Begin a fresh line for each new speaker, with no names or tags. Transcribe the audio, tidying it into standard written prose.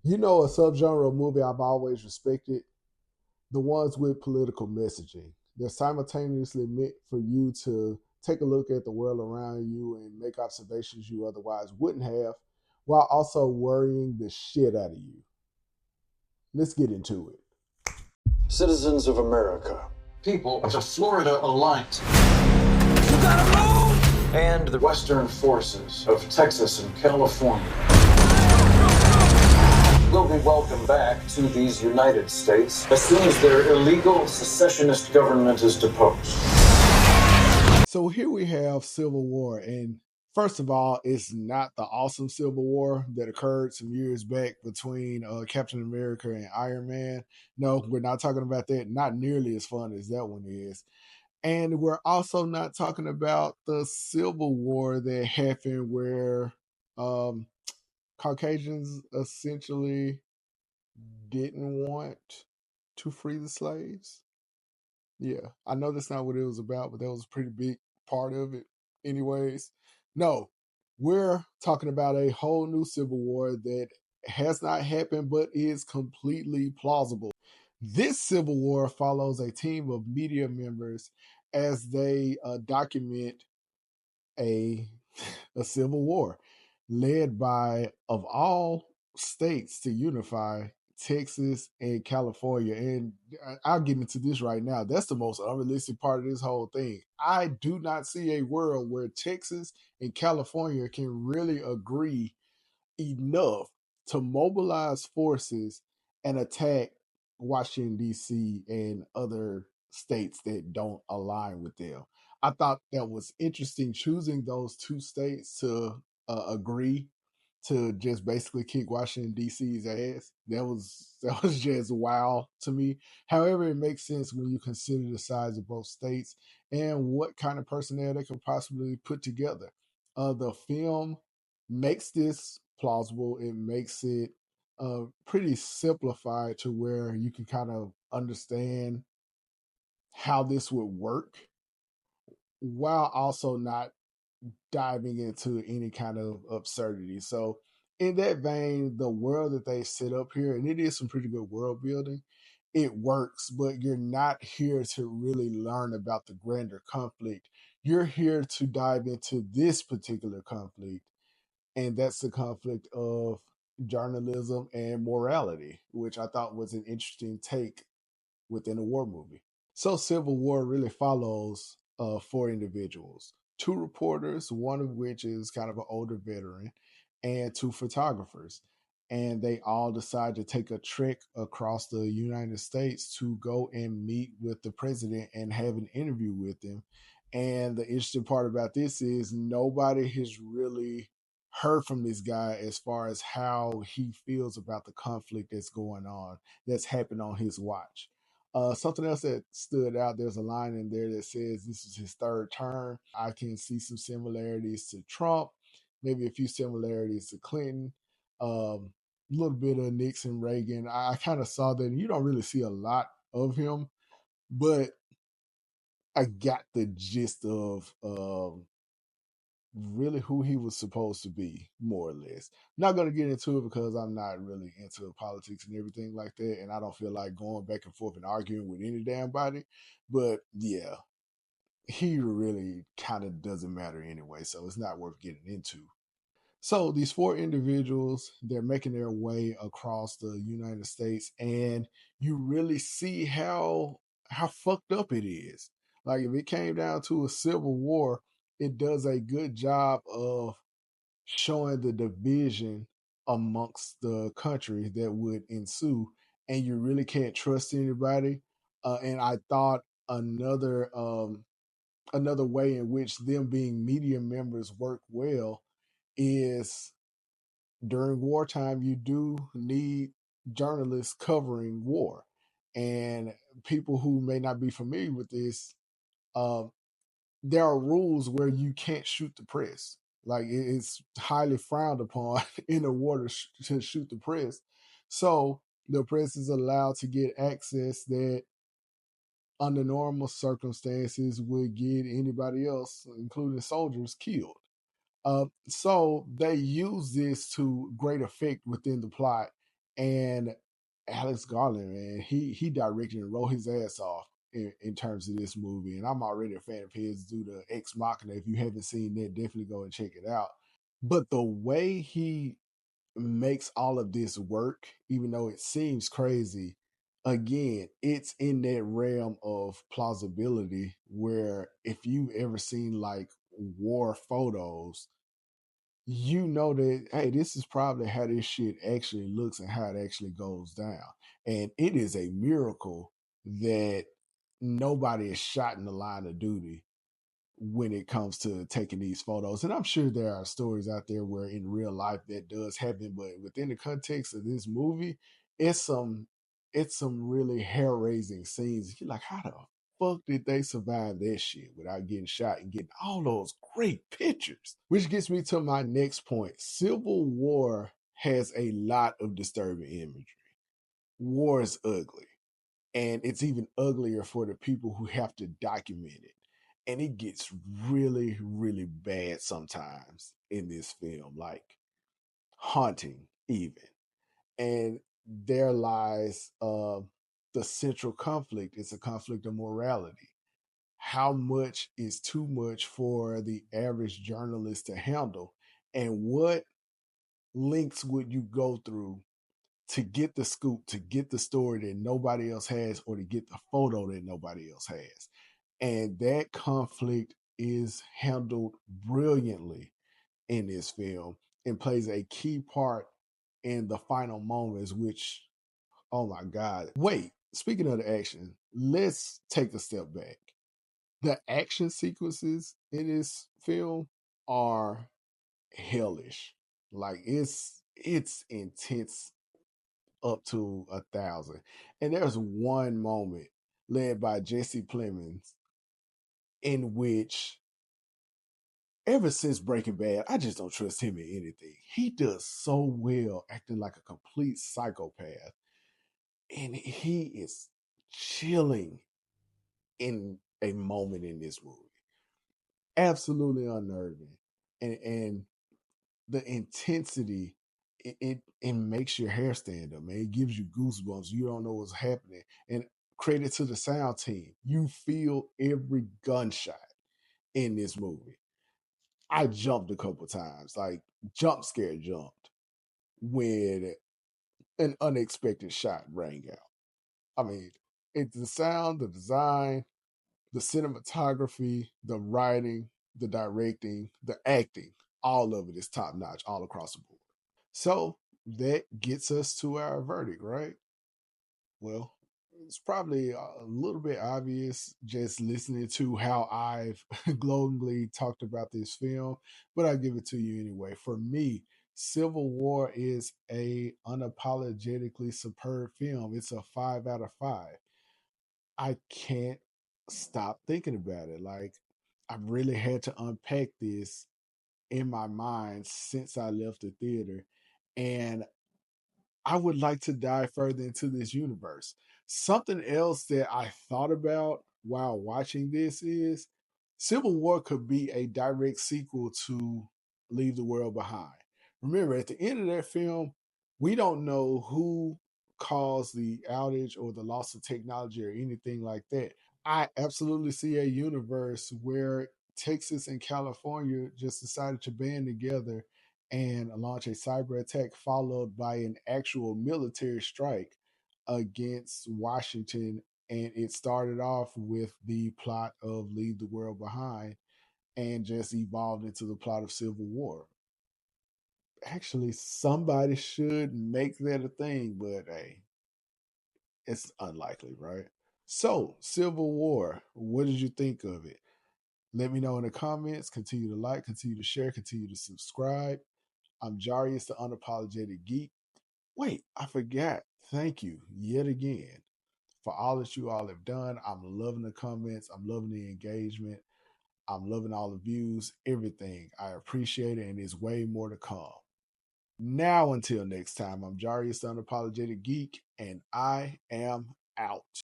A subgenre of movie I've always respected? The ones with political messaging. They're simultaneously meant for you to take a look at the world around you and make observations you otherwise wouldn't have, while also worrying the shit out of you. Let's get into it.
Citizens of America, people of the Florida Alliance, and the Western forces of Texas and California will be welcomed back to these United States as soon as their illegal secessionist government is deposed.
So here we have Civil War, and first of all, it's not the awesome Civil War that occurred some years back between Captain America and Iron Man. No, we're not talking about that. Not nearly as fun as that one is. And we're also not talking about the Civil War that happened where um, Caucasians essentially didn't want to free the slaves. Yeah, I know that's not what it was about, but that was a pretty big part of it, anyways. No, we're talking about a whole new Civil War that has not happened, but is completely plausible. This Civil War follows a team of media members as they document a a civil war led by, of all states to unify, Texas and California. And I'll get into this right now. That's the most unrealistic part of this whole thing. I do not see a world where Texas and California can really agree enough to mobilize forces and attack Washington, D.C. and other states that don't align with them. I thought that was interesting choosing those two states to agree to just basically kick Washington D.C.'s ass. That was just wow to me. However, it makes sense when you consider the size of both states and what kind of personnel they could possibly put together. The film makes this plausible. It makes it pretty simplified to where you can kind of understand how this would work while also not diving into any kind of absurdity. So, in that vein, the world that they set up here, and it is some pretty good world building, it works, but you're not here to really learn about the grander conflict. You're here to dive into this particular conflict, and that's the conflict of journalism and morality, which I thought was an interesting take within a war movie. So Civil War really follows four individuals, two reporters, one of which is kind of an older veteran, and two photographers. And they all decide to take a trek across the United States to go and meet with the president and have an interview with him. And the interesting part about this is nobody has really heard from this guy as far as how he feels about the conflict that's going on, that's happened on his watch. Something else that stood out, there's a line in there that says this is his third term. I can see some similarities to Trump, maybe a few similarities to Clinton, a little bit of Nixon, Reagan. I kind of saw that. And you don't really see a lot of him, but I got the gist of really who he was supposed to be, more or less. Not going to get into it because I'm not really into politics and everything like that, and I don't feel like going back and forth and arguing with any damn body. But yeah, he really kind of doesn't matter anyway, so it's not worth getting into. So these four individuals, they're making their way across the United States, and you really see how fucked up it is. Like if it came down to a civil war, it does a good job of showing the division amongst the country that would ensue, and you really can't trust anybody. And I thought another way in which them being media members work well is during wartime, you do need journalists covering war. And people who may not be familiar with this, uh, there are rules where you can't shoot the press. Like it's highly frowned upon in a war to shoot the press. So the press is allowed to get access that under normal circumstances would get anybody else, including soldiers, killed. So they use this to great effect within the plot, And Alex Garland, man, he directed and wrote his ass off in terms of this movie. And I'm already a fan of his due to Ex Machina. If you haven't seen that, definitely go and check it out. But the way he makes all of this work, even though it seems crazy, again, it's in that realm of plausibility where if you've ever seen like war photos, you know that, hey, this is probably how this shit actually looks and how it actually goes down. And it is a miracle that nobody is shot in the line of duty when it comes to taking these photos. And I'm sure there are stories out there where in real life that does happen, but within the context of this movie, it's some really hair raising scenes. You're like, how the fuck did they survive that shit without getting shot and getting all those great pictures? Which gets me to my next point. Civil War has a lot of disturbing imagery. War is ugly. And it's even uglier for the people who have to document it. And it gets really, really bad sometimes in this film, like haunting, even. And there lies the central conflict. It's a conflict of morality. How much is too much for the average journalist to handle? And what links would you go through to get the scoop, to get the story that nobody else has, or to get the photo that nobody else has? And that conflict is handled brilliantly in this film and plays a key part in the final moments, which, oh my God. Wait, speaking of the action, let's take a step back. The action sequences in this film are hellish. Like it's intense up to 1,000. And there's one moment led by Jesse Plemons in which, ever since Breaking Bad, I just don't trust him in anything. He does so well acting like a complete psychopath. And he is chilling in a moment in this movie. Absolutely unnerving. And the intensity, it makes your hair stand up, man. It gives you goosebumps. You don't know what's happening. And credit to the sound team. You feel every gunshot in this movie. I jumped a couple times, like jump scare jumped when an unexpected shot rang out. I mean, it's the sound, the design, the cinematography, the writing, the directing, the acting, all of it is top notch all across the board. So that gets us to our verdict, right? Well, it's probably a little bit obvious just listening to how I've glowingly talked about this film, but I'll give it to you anyway. For me, Civil War is a unapologetically superb film. It's a 5 out of 5. I can't stop thinking about it. Like, I've really had to unpack this in my mind since I left the theater. And I would like to dive further into this universe. Something else that I thought about while watching this is Civil War could be a direct sequel to Leave the World Behind. Remember, at the end of that film, we don't know who caused the outage or the loss of technology or anything like that. I absolutely see a universe where Texas and California just decided to band together and launch a cyber attack followed by an actual military strike against Washington. And it started off with the plot of Leave the World Behind and just evolved into the plot of Civil War. Actually, somebody should make that a thing, but hey, it's unlikely, right? So, Civil War, what did you think of it? Let me know in the comments. Continue to like, continue to share, continue to subscribe. I'm Jarius, the Unapologetic Geek. Wait, I forgot. Thank you yet again for all that you all have done. I'm loving the comments. I'm loving the engagement. I'm loving all the views, everything. I appreciate it, and there's way more to come. Now, until next time, I'm Jarius, the Unapologetic Geek, and I am out.